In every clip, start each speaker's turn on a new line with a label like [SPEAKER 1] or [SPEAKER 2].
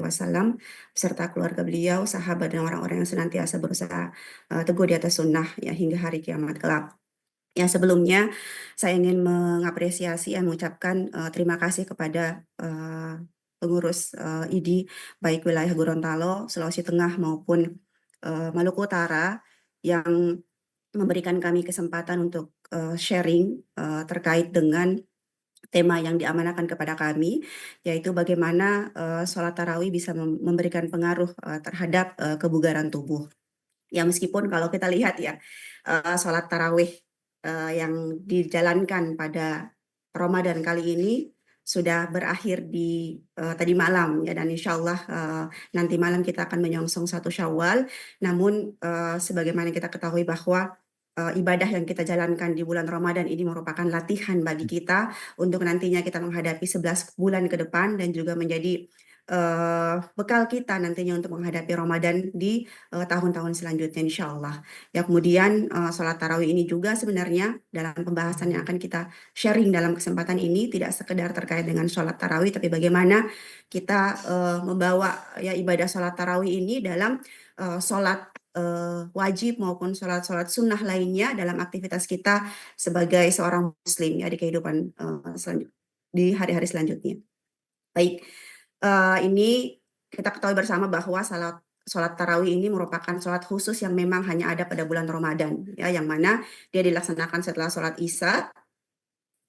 [SPEAKER 1] Wasallam beserta keluarga beliau, sahabat dan orang-orang yang senantiasa berusaha teguh di atas sunnah ya hingga hari kiamat kelak. Ya, sebelumnya saya ingin mengapresiasi dan mengucapkan terima kasih kepada pengurus IDI baik wilayah Gorontalo, Sulawesi Tengah maupun Maluku Utara yang memberikan kami kesempatan untuk sharing terkait dengan tema yang diamanahkan kepada kami, yaitu bagaimana sholat tarawih bisa memberikan pengaruh terhadap kebugaran tubuh. Ya, meskipun kalau kita lihat ya, sholat tarawih yang dijalankan pada Ramadan kali ini sudah berakhir di tadi malam ya, dan insya Allah nanti malam kita akan menyongsong 1 Syawal. Namun sebagaimana kita ketahui bahwa ibadah yang kita jalankan di bulan Ramadan ini merupakan latihan bagi kita untuk nantinya kita menghadapi 11 bulan ke depan dan juga menjadi bekal kita nantinya untuk menghadapi Ramadan di tahun-tahun selanjutnya insya Allah. Ya, kemudian sholat tarawih ini juga sebenarnya dalam pembahasan yang akan kita sharing dalam kesempatan ini tidak sekedar terkait dengan sholat tarawih, tapi bagaimana kita membawa ya ibadah sholat tarawih ini dalam sholat wajib maupun sholat-sholat sunnah lainnya dalam aktivitas kita sebagai seorang muslim ya di kehidupan di hari-hari selanjutnya. Baik, ini kita ketahui bersama bahwa sholat tarawih ini merupakan sholat khusus yang memang hanya ada pada bulan Ramadan ya, yang mana dia dilaksanakan setelah sholat Isya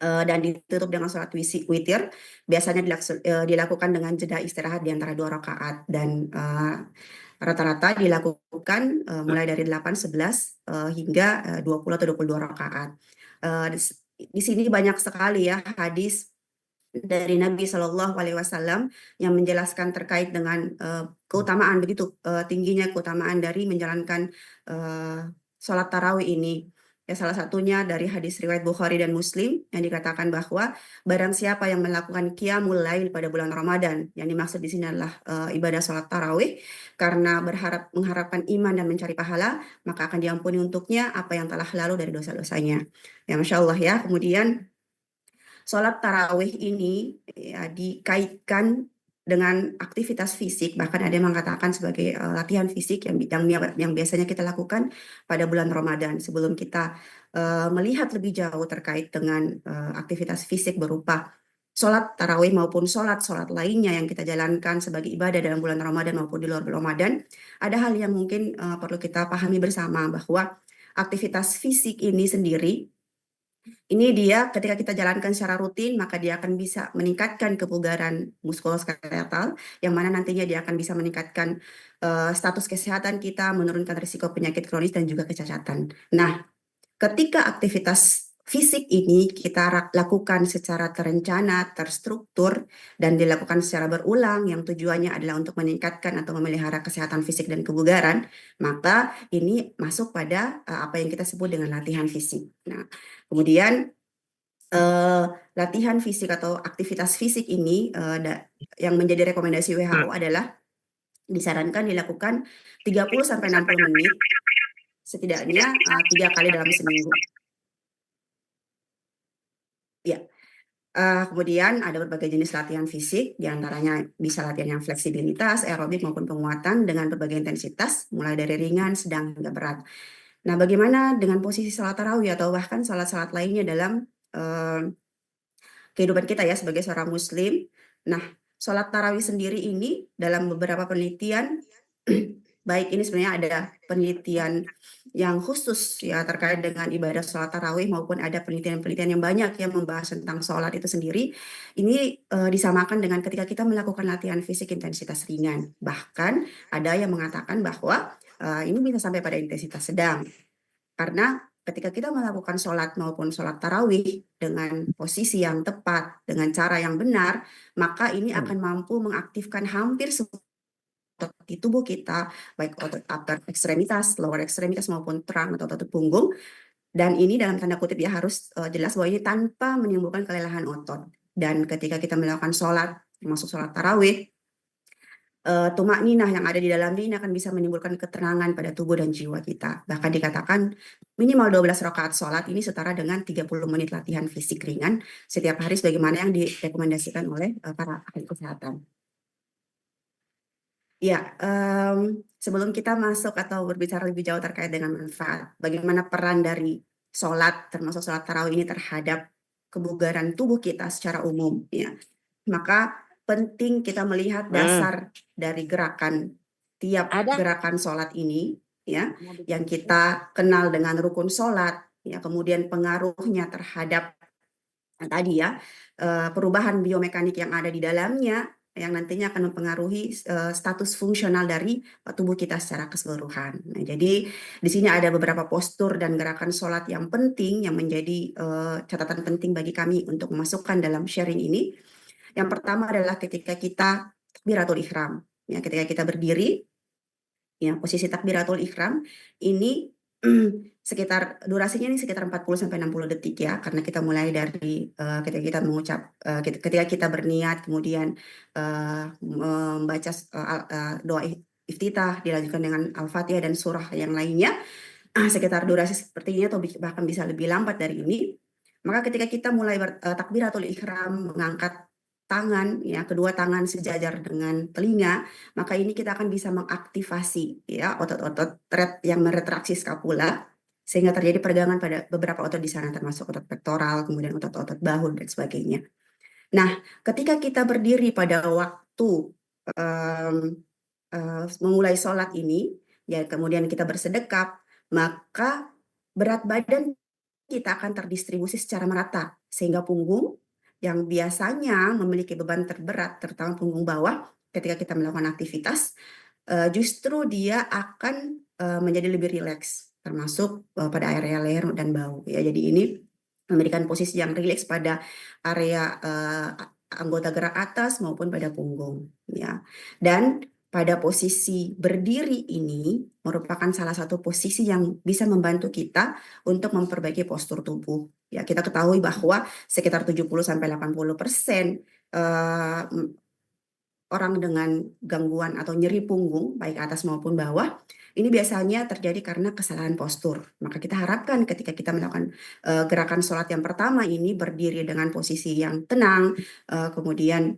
[SPEAKER 1] dan ditutup dengan sholat witir. Biasanya dilakukan dengan jeda istirahat di antara 2 rakaat dan rata-rata dilakukan mulai dari 8, 11 hingga 20 atau 22 rakaat. Di sini banyak sekali ya hadis dari Nabi Shallallahu Alaihi Wasallam yang menjelaskan terkait dengan keutamaan begitu tingginya keutamaan dari menjalankan sholat tarawih ini. Ya, salah satunya dari hadis riwayat Bukhari dan Muslim yang dikatakan bahwa barang siapa yang melakukan qiyamul lail pada bulan Ramadan, yang dimaksud di sini adalah ibadah sholat tarawih, karena mengharapkan iman dan mencari pahala, maka akan diampuni untuknya apa yang telah lalu dari dosa-dosanya. Ya, Masya Allah ya. Kemudian sholat tarawih ini ya, dikaitkan dengan aktivitas fisik, bahkan ada yang mengatakan sebagai latihan fisik yang biasanya kita lakukan pada bulan Ramadan. Sebelum kita melihat lebih jauh terkait dengan aktivitas fisik berupa sholat tarawih maupun sholat lainnya yang kita jalankan sebagai ibadah dalam bulan Ramadan maupun di luar bulan Ramadan, ada hal yang mungkin perlu kita pahami bersama bahwa aktivitas fisik ini sendiri ini dia ketika kita jalankan secara rutin, maka dia akan bisa meningkatkan kebugaran muskuloskeletal, yang mana nantinya dia akan bisa meningkatkan status kesehatan kita, menurunkan risiko penyakit kronis dan juga kecacatan. Nah, ketika aktivitas fisik ini kita lakukan secara terencana, terstruktur, dan dilakukan secara berulang yang tujuannya adalah untuk meningkatkan atau memelihara kesehatan fisik dan kebugaran, maka ini masuk pada apa yang kita sebut dengan latihan fisik. Nah, kemudian latihan fisik atau aktivitas fisik ini yang menjadi rekomendasi WHO adalah disarankan dilakukan 30-60 menit setidaknya 3 kali dalam seminggu. Ya, kemudian ada berbagai jenis latihan fisik, diantaranya bisa latihan yang fleksibilitas, aerobik maupun penguatan dengan berbagai intensitas, mulai dari ringan, sedang hingga berat. Nah, bagaimana dengan posisi sholat tarawih atau bahkan sholat-sholat lainnya dalam kehidupan kita ya sebagai seorang muslim? Nah, sholat tarawih sendiri ini dalam beberapa penelitian baik ini sebenarnya ada penelitian yang khusus ya terkait dengan ibadah sholat tarawih maupun ada penelitian-penelitian yang banyak yang membahas tentang sholat itu sendiri. Ini disamakan dengan ketika kita melakukan latihan fisik intensitas ringan. Bahkan ada yang mengatakan bahwa ini bisa sampai pada intensitas sedang. Karena ketika kita melakukan sholat maupun sholat tarawih dengan posisi yang tepat, dengan cara yang benar, maka ini akan mampu mengaktifkan hampir semua otot di tubuh kita, baik otot upper ekstremitas, lower ekstremitas maupun trunk atau otot punggung. Dan ini dalam tanda kutip ya harus jelas bahwa ini tanpa menimbulkan kelelahan otot. Dan ketika kita melakukan sholat, termasuk sholat tarawih, tumakninah yang ada di dalamnya ini akan bisa menimbulkan ketenangan pada tubuh dan jiwa kita. Bahkan dikatakan minimal 12 rakaat sholat ini setara dengan 30 menit latihan fisik ringan setiap hari sebagaimana yang direkomendasikan oleh para ahli kesehatan. Ya, sebelum kita masuk atau berbicara lebih jauh terkait dengan manfaat, bagaimana peran dari sholat, termasuk sholat tarawih ini terhadap kebugaran tubuh kita secara umum, ya. Maka penting kita melihat
[SPEAKER 2] Hmm,
[SPEAKER 1] dasar dari gerakan tiap
[SPEAKER 2] ada
[SPEAKER 1] gerakan sholat ini, ya,
[SPEAKER 2] mau
[SPEAKER 1] yang
[SPEAKER 2] bikin itu.
[SPEAKER 1] kita kenal dengan rukun sholat, ya, kemudian pengaruhnya terhadap tadi ya, perubahan biomekanik yang ada di dalamnya yang nantinya akan mempengaruhi status fungsional dari tubuh kita secara keseluruhan. Nah, jadi di sini ada beberapa postur dan gerakan sholat yang penting yang menjadi catatan penting bagi kami untuk memasukkan dalam sharing ini. Yang pertama adalah ketika kita takbiratul ihram. Ya, ketika kita berdiri, ya, posisi takbiratul ihram ini sekitar durasinya ini sekitar 40 sampai 60 detik ya, karena kita mulai dari ketika kita mengucap ketika kita berniat, kemudian membaca doa iftitah, dilanjutkan dengan Al-Fatihah dan surah yang lainnya, sekitar durasi seperti ini atau bahkan bisa lebih lambat dari ini. Maka ketika kita mulai takbiratul ihram, mengangkat tangan, ya, kedua tangan sejajar dengan telinga, maka ini kita akan bisa mengaktifasi ya otot-otot yang meretraksi skapula sehingga terjadi peregangan pada beberapa otot di sana termasuk otot pektoral, kemudian otot-otot bahu dan sebagainya. Nah, ketika kita berdiri pada waktu um, memulai sholat ini, ya kemudian kita bersedekap, maka berat badan kita akan terdistribusi secara merata sehingga punggung yang biasanya memiliki beban terberat, terutama punggung bawah, ketika kita melakukan aktivitas, justru dia akan menjadi lebih rileks, termasuk pada area leher dan bahu. Ya, jadi ini memberikan posisi yang rileks pada area anggota gerak atas maupun pada punggung. Ya, dan pada posisi berdiri ini merupakan salah satu posisi yang bisa membantu kita untuk memperbaiki postur tubuh. Ya, kita ketahui bahwa sekitar 70-80% orang dengan gangguan atau nyeri punggung, baik atas maupun bawah, ini biasanya terjadi karena kesalahan postur. Maka kita harapkan ketika kita melakukan gerakan sholat yang pertama ini berdiri dengan posisi yang tenang, kemudian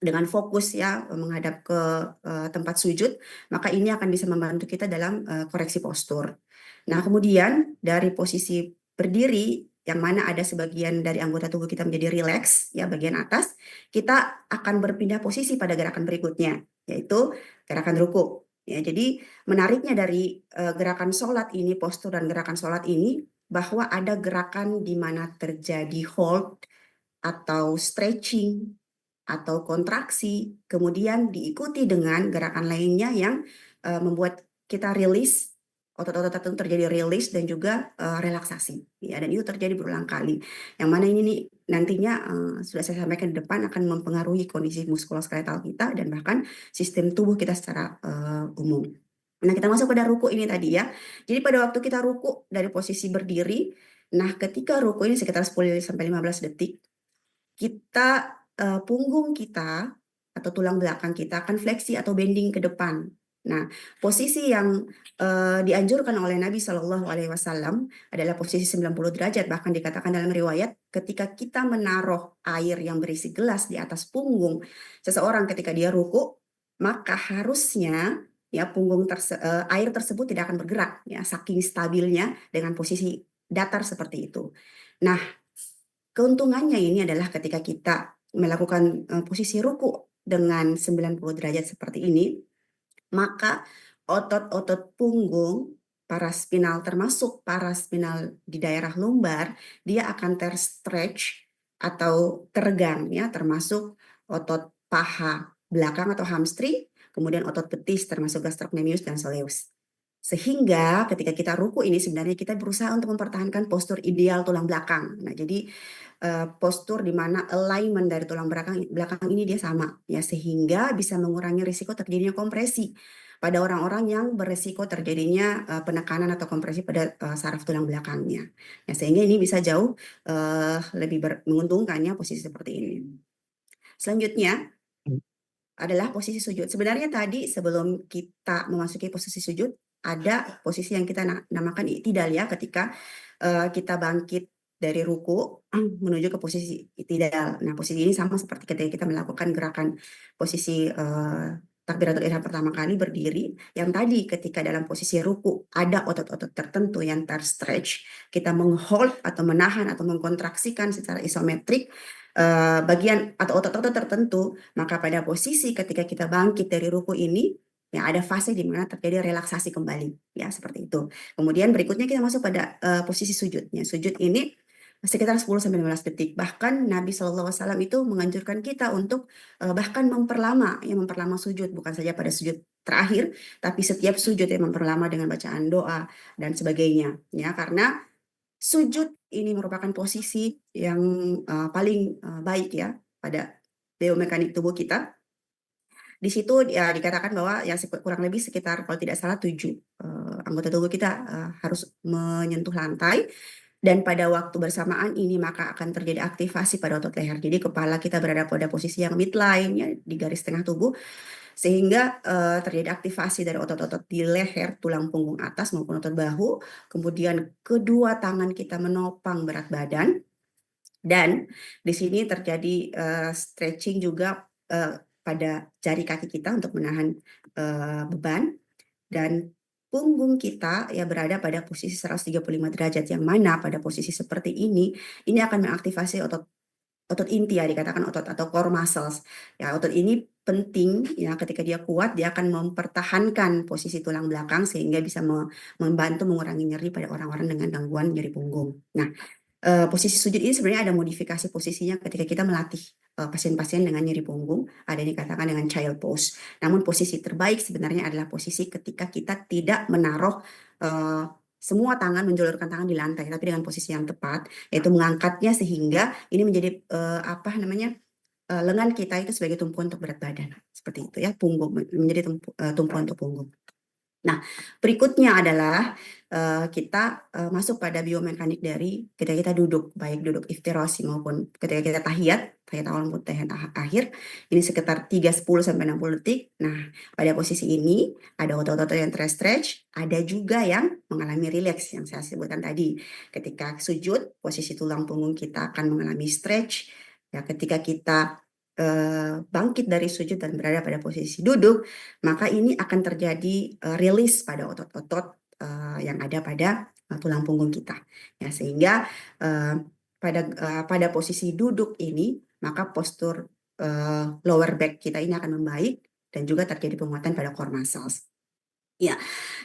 [SPEAKER 1] dengan fokus ya menghadap ke tempat sujud, maka ini akan bisa membantu kita dalam koreksi postur. Nah, kemudian dari posisi berdiri yang mana ada sebagian dari anggota tubuh kita menjadi rileks ya bagian atas, kita akan berpindah posisi pada gerakan berikutnya, yaitu gerakan ruku. Ya, jadi menariknya dari gerakan sholat ini, postur dan gerakan sholat ini, bahwa ada gerakan di mana terjadi hold atau stretching atau kontraksi, kemudian diikuti dengan gerakan lainnya yang membuat kita rilis, otot-otot tertentu terjadi rilis dan juga relaksasi. Ya, dan itu terjadi berulang kali. Yang mana ini nih nantinya sudah saya sampaikan di depan akan mempengaruhi kondisi muskuloskeletal kita dan bahkan sistem tubuh kita secara umum. Nah, kita masuk pada ruku ini tadi ya. Jadi pada waktu kita ruku dari posisi berdiri, nah ketika ruku ini sekitar 10 sampai 15 detik, kita punggung kita atau tulang belakang kita akan fleksi atau bending ke depan. Nah, posisi yang dianjurkan oleh Nabi Shallallahu Alaihi Wasallam adalah posisi 90 derajat. Bahkan dikatakan dalam riwayat, ketika kita menaruh air yang berisi gelas di atas punggung seseorang ketika dia ruku, maka harusnya ya air tersebut tidak akan bergerak ya saking stabilnya dengan posisi datar seperti itu. Nah, keuntungannya ini adalah ketika kita melakukan posisi ruku dengan 90 derajat seperti ini, maka otot-otot punggung, paraspinal termasuk paraspinal di daerah lumbar, dia akan terstretch atau teregang ya, termasuk otot paha belakang atau hamstring, kemudian otot betis termasuk gastrocnemius dan soleus. Sehingga ketika kita ruku ini sebenarnya kita berusaha untuk mempertahankan postur ideal tulang belakang. Nah, jadi postur di mana alignment dari tulang belakang ini dia sama ya sehingga bisa mengurangi risiko terjadinya kompresi pada orang-orang yang beresiko terjadinya penekanan atau kompresi pada saraf tulang belakangnya. Ya, sehingga ini bisa jauh lebih menguntungkan ya posisi seperti ini. Selanjutnya adalah posisi sujud. Sebenarnya tadi sebelum kita memasuki posisi sujud, ada posisi yang kita namakan i'tidal ya, ketika kita bangkit dari ruku menuju ke posisi i'tidal. Nah, posisi ini sama seperti ketika kita melakukan gerakan posisi takbiratul ihram pertama kali berdiri, yang tadi ketika dalam posisi ruku ada otot-otot tertentu yang terstretch, kita menghold atau menahan atau mengkontraksikan secara isometrik bagian atau otot-otot tertentu, maka pada posisi ketika kita bangkit dari ruku ini, ya ada fase di mana terjadi relaksasi kembali, ya seperti itu. Kemudian berikutnya kita masuk pada posisi sujudnya. Sujud ini sekitar 10-15 detik. Bahkan Nabi SAW itu menganjurkan kita untuk bahkan memperlama sujud, bukan saja pada sujud terakhir, tapi setiap sujud yang memperlama dengan bacaan doa dan sebagainya. Ya, karena sujud ini merupakan posisi yang paling baik ya pada biomekanik tubuh kita. Di situ ya dikatakan bahwa ya kurang lebih sekitar kalau tidak salah 7 anggota tubuh kita harus menyentuh lantai. Dan pada waktu bersamaan ini maka akan terjadi aktivasi pada otot leher. Jadi kepala kita berada pada posisi yang midline ya, di garis tengah tubuh, sehingga terjadi aktivasi dari otot-otot di leher, tulang punggung atas maupun otot bahu. Kemudian kedua tangan kita menopang berat badan, dan di sini terjadi stretching juga pada jari kaki kita untuk menahan beban, dan punggung kita ya berada pada posisi 135 derajat, yang mana pada posisi seperti ini akan mengaktifasi otot inti ya, dikatakan otot atau core muscles. Ya, otot ini penting ya, ketika dia kuat dia akan mempertahankan posisi tulang belakang sehingga bisa membantu mengurangi nyeri pada orang-orang dengan gangguan nyeri punggung. Nah, posisi sujud ini sebenarnya ada modifikasi posisinya ketika kita melatih pasien-pasien dengan nyeri punggung, ada yang dikatakan dengan child pose. Namun posisi terbaik sebenarnya adalah posisi ketika kita tidak menaruh semua tangan, menjulurkan tangan di lantai, tapi dengan posisi yang tepat, yaitu mengangkatnya sehingga ini menjadi lengan kita itu sebagai tumpuan untuk berat badan, seperti itu ya, punggung menjadi tumpuan untuk punggung. Nah, berikutnya adalah kita masuk pada biomekanik dari ketika kita duduk, baik duduk iftirasi maupun ketika kita tahiyat awal maupun tahiyat akhir, ini sekitar 30-60 detik. Nah, pada posisi ini ada otot-otot yang terstretch, ada juga yang mengalami rileks yang saya sebutkan tadi. Ketika sujud, posisi tulang punggung kita akan mengalami stretch. Ya, ketika kita bangkit dari sujud dan berada pada posisi duduk, maka ini akan terjadi rilis pada otot-otot yang ada pada tulang punggung kita. Ya, sehingga pada posisi duduk ini, maka postur lower back kita ini akan membaik dan juga terjadi penguatan pada core muscles. Ya,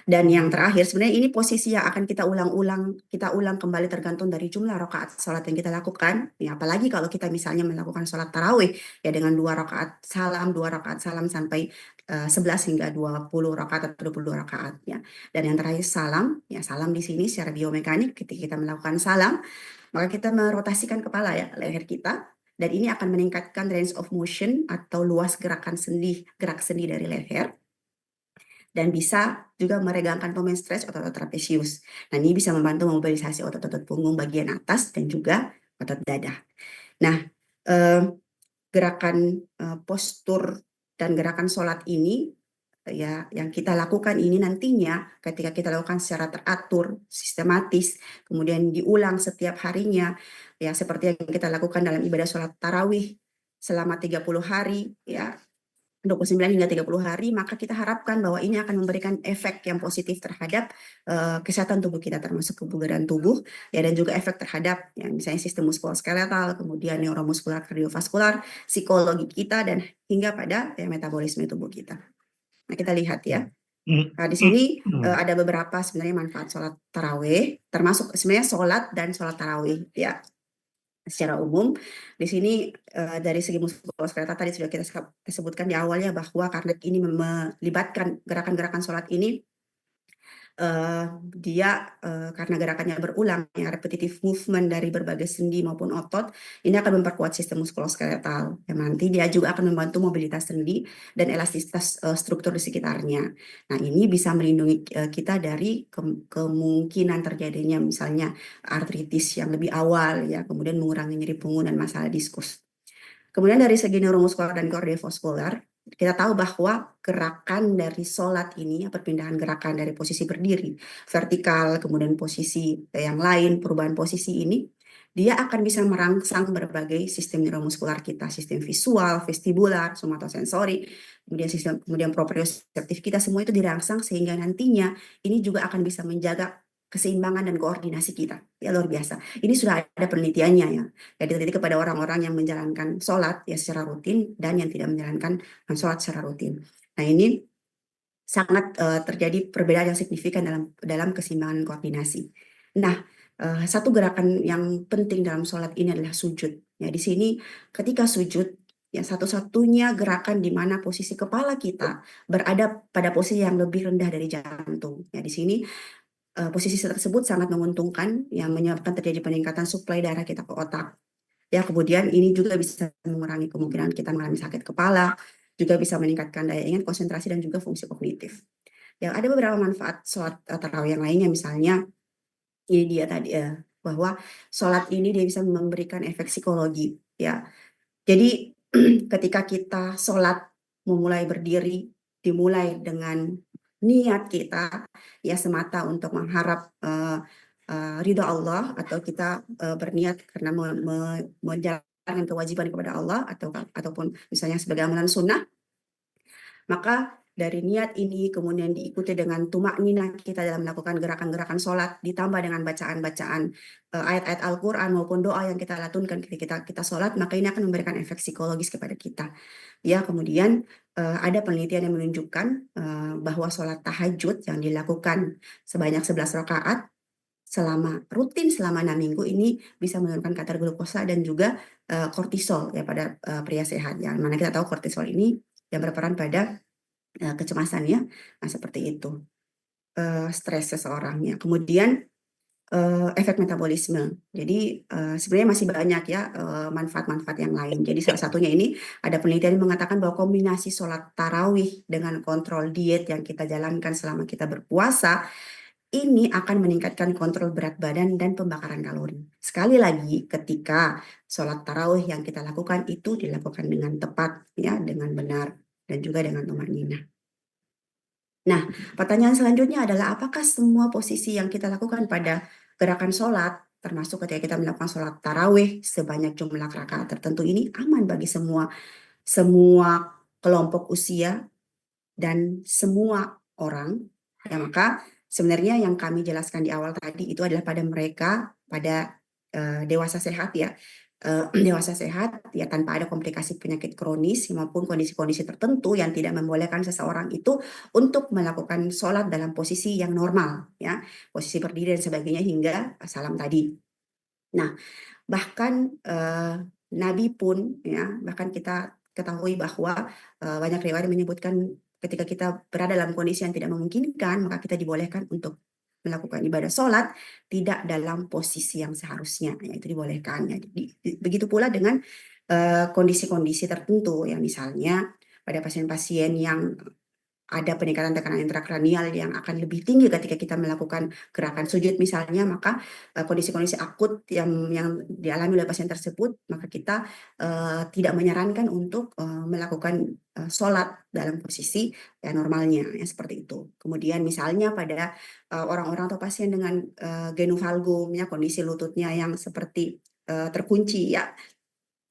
[SPEAKER 1] dan yang terakhir sebenarnya ini posisi yang akan kita ulang kembali tergantung dari jumlah rakaat sholat yang kita lakukan. Ya, apalagi kalau kita misalnya melakukan sholat tarawih ya dengan 2 rakaat salam sampai 11 hingga 20 rakaat atau 22 rakaat ya. Dan yang terakhir salam, ya salam di sini secara biomekanik ketika kita melakukan salam, maka kita merotasikan kepala ya, leher kita, dan ini akan meningkatkan range of motion atau luas gerak sendi dari leher, dan bisa juga meregangkan pemain stretch otot-otot trapesius. Nah, ini bisa membantu memobilisasi otot-otot punggung bagian atas dan juga otot dada. Nah, gerakan postur dan gerakan sholat ini ya yang kita lakukan ini nantinya ketika kita lakukan secara teratur, sistematis, kemudian diulang setiap harinya, ya seperti yang kita lakukan dalam ibadah sholat tarawih selama 30 hari, ya 29 hingga 30 hari, maka kita harapkan bahwa ini akan memberikan efek yang positif terhadap kesehatan tubuh kita, termasuk kebugaran tubuh, ya, dan juga efek terhadap ya, misalnya sistem muskuloskeletal, kemudian neuromuskular, kardiovaskular, psikologi kita, dan hingga pada ya, metabolisme tubuh kita. Nah, kita lihat ya. Nah, di sini ada beberapa sebenarnya manfaat sholat tarawih, termasuk sebenarnya sholat dan sholat tarawih ya. Secara umum, di sini dari segi muskuloskeletal tadi sudah kita sebutkan di awalnya bahwa karena ini melibatkan gerakan-gerakan sholat ini, dia karena gerakannya berulang, ya, repetitive movement dari berbagai sendi maupun otot, ini akan memperkuat sistem muskuloskeletal. Yang nanti dia juga akan membantu mobilitas sendi dan elastisitas struktur di sekitarnya. Nah, ini bisa melindungi kita dari kemungkinan terjadinya misalnya artritis yang lebih awal, ya, kemudian mengurangi nyeri punggung dan masalah diskus. Kemudian dari segi neuromuskular dan kardiovaskular, kita tahu bahwa gerakan dari sholat ini, perpindahan gerakan dari posisi berdiri, vertikal, kemudian posisi yang lain, perubahan posisi ini dia akan bisa merangsang berbagai sistem neuromuskular kita, sistem visual, vestibular, somatosensori, kemudian proprioceptif kita, semua itu dirangsang sehingga nantinya ini juga akan bisa menjaga keseimbangan dan koordinasi kita. Ya, luar biasa. Ini sudah ada penelitiannya ya. Ya, diteliti kepada orang-orang yang menjalankan sholat ya secara rutin dan yang tidak menjalankan sholat secara rutin. Nah, ini sangat terjadi perbedaan yang signifikan dalam keseimbangan koordinasi. Nah, satu gerakan yang penting dalam sholat ini adalah sujud. Ya, di sini ketika sujud, ya satu-satunya gerakan di mana posisi kepala kita berada pada posisi yang lebih rendah dari jantung. Ya, di sini posisi tersebut sangat menguntungkan yang menyebabkan terjadi peningkatan suplai darah kita ke otak. Ya, kemudian ini juga bisa mengurangi kemungkinan kita mengalami sakit kepala, juga bisa meningkatkan daya ingat, konsentrasi, dan juga fungsi kognitif. Ya, ada beberapa manfaat sholat tarawih yang lainnya, misalnya ini dia tadi ya, bahwa sholat ini dia bisa memberikan efek psikologi. Ya, jadi ketika kita sholat memulai berdiri, dimulai dengan niat kita ya semata untuk mengharap ridho Allah, atau kita berniat karena menjalankan kewajiban kepada Allah, ataupun misalnya sebagai amalan sunnah, maka dari niat ini kemudian diikuti dengan tumak ninah kita dalam melakukan gerakan-gerakan sholat, ditambah dengan bacaan-bacaan ayat-ayat Al-Quran maupun doa yang kita latunkan ketika kita sholat, maka ini akan memberikan efek psikologis kepada kita. Ya, kemudian ada penelitian yang menunjukkan bahwa sholat tahajud yang dilakukan sebanyak 11 rakaat rutin selama 6 minggu ini bisa menurunkan kadar glukosa dan juga kortisol ya pada pria sehat. Yang mana kita tahu kortisol ini yang berperan pada kecemasan ya, nah seperti itu, stres seseorangnya. Kemudian efek metabolisme. Jadi sebenarnya masih banyak ya manfaat-manfaat yang lain. Jadi salah satunya ini ada penelitian yang mengatakan bahwa kombinasi sholat tarawih dengan kontrol diet yang kita jalankan selama kita berpuasa ini akan meningkatkan kontrol berat badan dan pembakaran kalori. Sekali lagi, ketika sholat tarawih yang kita lakukan itu dilakukan dengan tepat, ya, dengan benar, dan juga dengan tumanina. Nah, pertanyaan selanjutnya adalah apakah semua posisi yang kita lakukan pada gerakan sholat, termasuk ketika kita melakukan sholat tarawih sebanyak jumlah rakaat tertentu ini aman bagi semua kelompok usia dan semua orang? Ya, maka sebenarnya yang kami jelaskan di awal tadi itu adalah pada mereka, pada dewasa sehat ya, dewasa sehat ya tanpa ada komplikasi penyakit kronis maupun kondisi-kondisi tertentu yang tidak membolehkan seseorang itu untuk melakukan sholat dalam posisi yang normal ya, posisi berdiri dan sebagainya hingga salam tadi. Nah, bahkan Nabi pun ya, bahkan kita ketahui bahwa banyak riwayat menyebutkan ketika kita berada dalam kondisi yang tidak memungkinkan, maka kita dibolehkan untuk melakukan ibadah sholat tidak dalam posisi yang seharusnya, ya, itu dibolehkan. Ya. Begitu pula dengan kondisi-kondisi tertentu, ya, misalnya pada pasien-pasien yang ada peningkatan tekanan intrakranial yang akan lebih tinggi ketika kita melakukan gerakan sujud misalnya, maka kondisi-kondisi akut yang dialami oleh pasien tersebut, maka kita tidak menyarankan untuk melakukan sholat dalam posisi ya normalnya ya seperti itu. Kemudian misalnya pada orang-orang atau pasien dengan genu-valgum ya, kondisi lututnya yang seperti terkunci ya,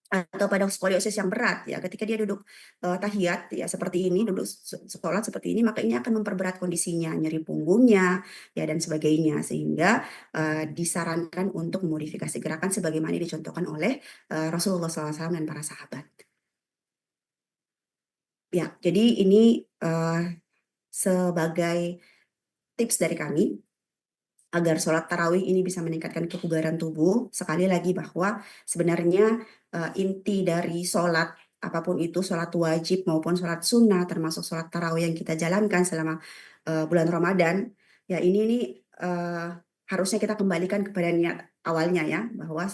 [SPEAKER 1] atau pada skoliosis yang berat ya, ketika dia duduk tahiyat ya seperti ini, duduk sholat seperti ini, maka ini akan memperberat kondisinya, nyeri punggungnya ya dan sebagainya, sehingga disarankan untuk memodifikasi gerakan sebagaimana dicontohkan oleh Rasulullah SAW dan para sahabat. Ya, jadi ini sebagai tips dari kami agar sholat tarawih ini bisa meningkatkan kebugaran tubuh. Sekali lagi bahwa sebenarnya inti dari sholat apapun itu, sholat wajib maupun sholat sunnah, termasuk sholat tarawih yang kita jalankan selama bulan Ramadan, ya ini harusnya kita kembalikan kepada niat awalnya ya, bahwa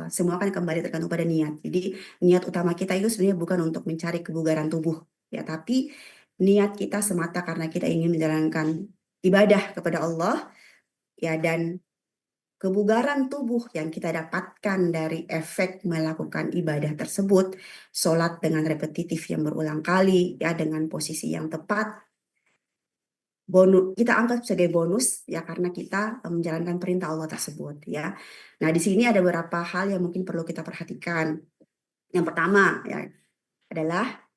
[SPEAKER 1] semua kan kembali tergantung pada niat. Jadi niat utama kita itu sebenarnya bukan untuk mencari kebugaran tubuh, ya, tapi niat kita semata karena kita ingin menjalankan ibadah kepada Allah. Ya, dan kebugaran tubuh yang kita dapatkan dari efek melakukan ibadah tersebut, sholat dengan repetitif yang berulang kali, ya dengan posisi yang tepat, kita anggap sebagai bonus ya karena kita menjalankan perintah Allah tersebut ya. Nah, di sini ada beberapa hal yang mungkin perlu kita perhatikan. Yang pertama ya adalah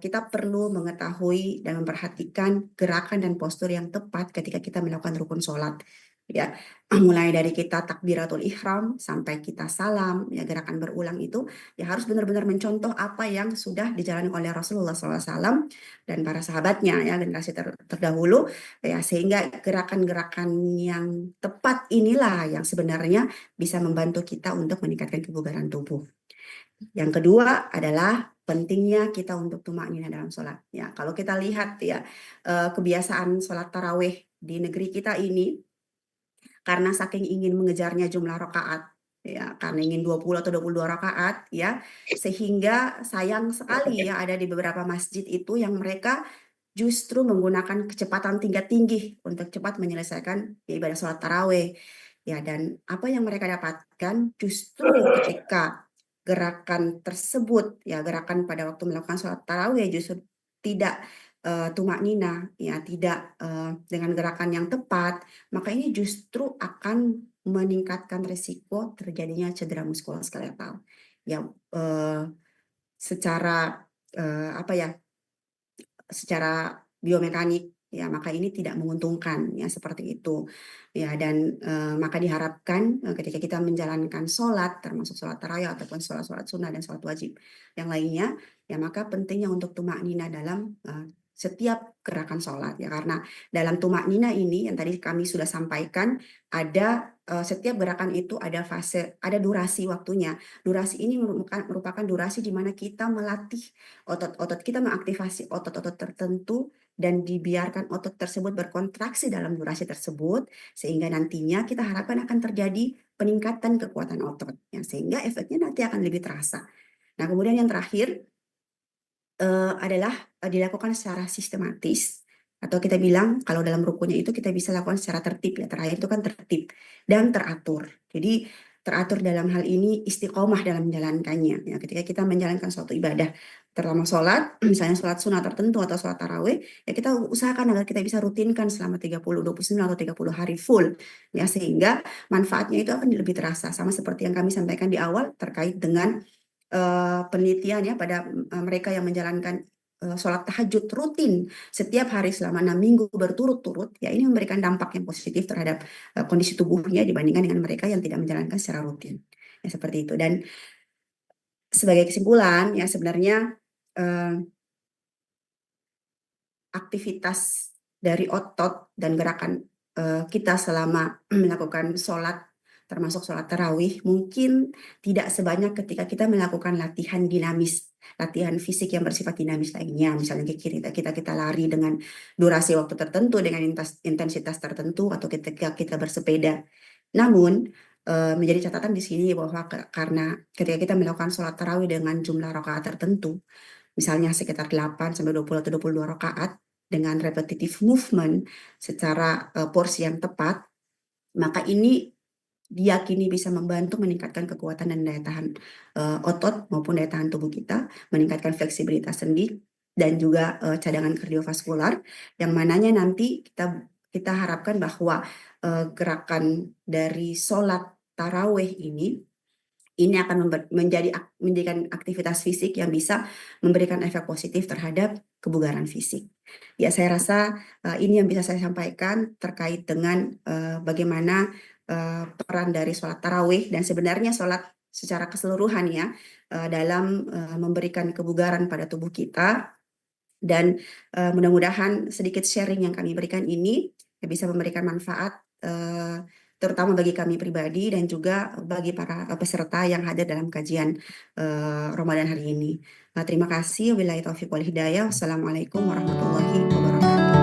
[SPEAKER 1] kita perlu mengetahui dan memperhatikan gerakan dan postur yang tepat ketika kita melakukan rukun sholat. Ya, mulai dari kita takbiratul ihram sampai kita salam, ya gerakan berulang itu ya harus benar-benar mencontoh apa yang sudah dijalani oleh Rasulullah SAW dan para sahabatnya ya generasi terdahulu ya sehingga gerakan-gerakan yang tepat inilah yang sebenarnya bisa membantu kita untuk meningkatkan kebugaran tubuh. Yang kedua adalah pentingnya kita untuk tumaknina dalam sholat. Ya, kalau kita lihat ya kebiasaan sholat taraweh di negeri kita ini karena saking ingin mengejarnya jumlah rakaat ya karena ingin 20 atau 22 rakaat ya sehingga sayang sekali ya ada di beberapa masjid itu yang mereka justru menggunakan kecepatan tingkat tinggi untuk cepat menyelesaikan ibadah sholat taraweh. Ya, dan apa yang mereka dapatkan justru ketika gerakan tersebut, ya gerakan pada waktu melakukan sholat taraweh justru tidak tumak nina, ya tidak dengan gerakan yang tepat, maka ini justru akan meningkatkan risiko terjadinya cedera muskuloskeletal. Ya, secara apa ya? Secara biomekanik ya maka ini tidak menguntungkan ya seperti itu ya dan maka diharapkan ketika kita menjalankan sholat termasuk sholat tarawih ataupun sholat sunnah dan sholat wajib yang lainnya ya maka pentingnya untuk tumak nina dalam setiap gerakan sholat ya karena dalam tumak nina ini yang tadi kami sudah sampaikan ada setiap gerakan itu ada fase ada durasi waktunya. Durasi ini merupakan durasi di mana kita melatih otot-otot kita mengaktifasi otot-otot tertentu dan dibiarkan otot tersebut berkontraksi dalam durasi tersebut sehingga nantinya kita harapkan akan terjadi peningkatan kekuatan otot ya, sehingga efeknya nanti akan lebih terasa. Nah, kemudian yang terakhir adalah dilakukan secara sistematis atau kita bilang kalau dalam rukunnya itu kita bisa lakukan secara tertib ya terakhir itu kan tertib dan teratur. Jadi teratur dalam hal ini istiqomah dalam menjalankannya ya ketika kita menjalankan suatu ibadah terutama sholat misalnya sholat sunnah tertentu atau sholat tarawih ya kita usahakan agar kita bisa rutinkan selama 30, 29 atau 30 hari full ya sehingga manfaatnya itu akan lebih terasa sama seperti yang kami sampaikan di awal terkait dengan penelitian ya pada mereka yang menjalankan sholat tahajud rutin setiap hari selama 6 minggu berturut-turut ya ini memberikan dampak yang positif terhadap kondisi tubuhnya dibandingkan dengan mereka yang tidak menjalankan secara rutin ya seperti itu dan sebagai kesimpulan ya sebenarnya aktivitas dari otot dan gerakan kita selama melakukan sholat termasuk sholat tarawih mungkin tidak sebanyak ketika kita melakukan latihan dinamis latihan fisik yang bersifat dinamis lainnya misalnya kita lari dengan durasi waktu tertentu dengan intensitas tertentu atau ketika kita bersepeda namun menjadi catatan di sini bahwa karena ketika kita melakukan sholat tarawih dengan jumlah rakaat tertentu misalnya sekitar 8 sampai 20 atau 22 rakaat dengan repetitive movement secara porsi yang tepat, maka ini diyakini bisa membantu meningkatkan kekuatan dan daya tahan otot maupun daya tahan tubuh kita, meningkatkan fleksibilitas sendi dan juga cadangan kardiovaskular yang mananya nanti kita harapkan bahwa gerakan dari sholat taraweh ini akan menjadikan aktivitas fisik yang bisa memberikan efek positif terhadap kebugaran fisik. Ya, saya rasa ini yang bisa saya sampaikan terkait dengan bagaimana peran dari sholat tarawih dan sebenarnya sholat secara keseluruhan ya dalam memberikan kebugaran pada tubuh kita dan mudah-mudahan sedikit sharing yang kami berikan ini bisa memberikan manfaat terutama bagi kami pribadi dan juga bagi para peserta yang hadir dalam kajian Ramadan hari ini. Terima kasih. Wabillahi taufiq wal hidayah. Wassalamualaikum warahmatullahi wabarakatuh.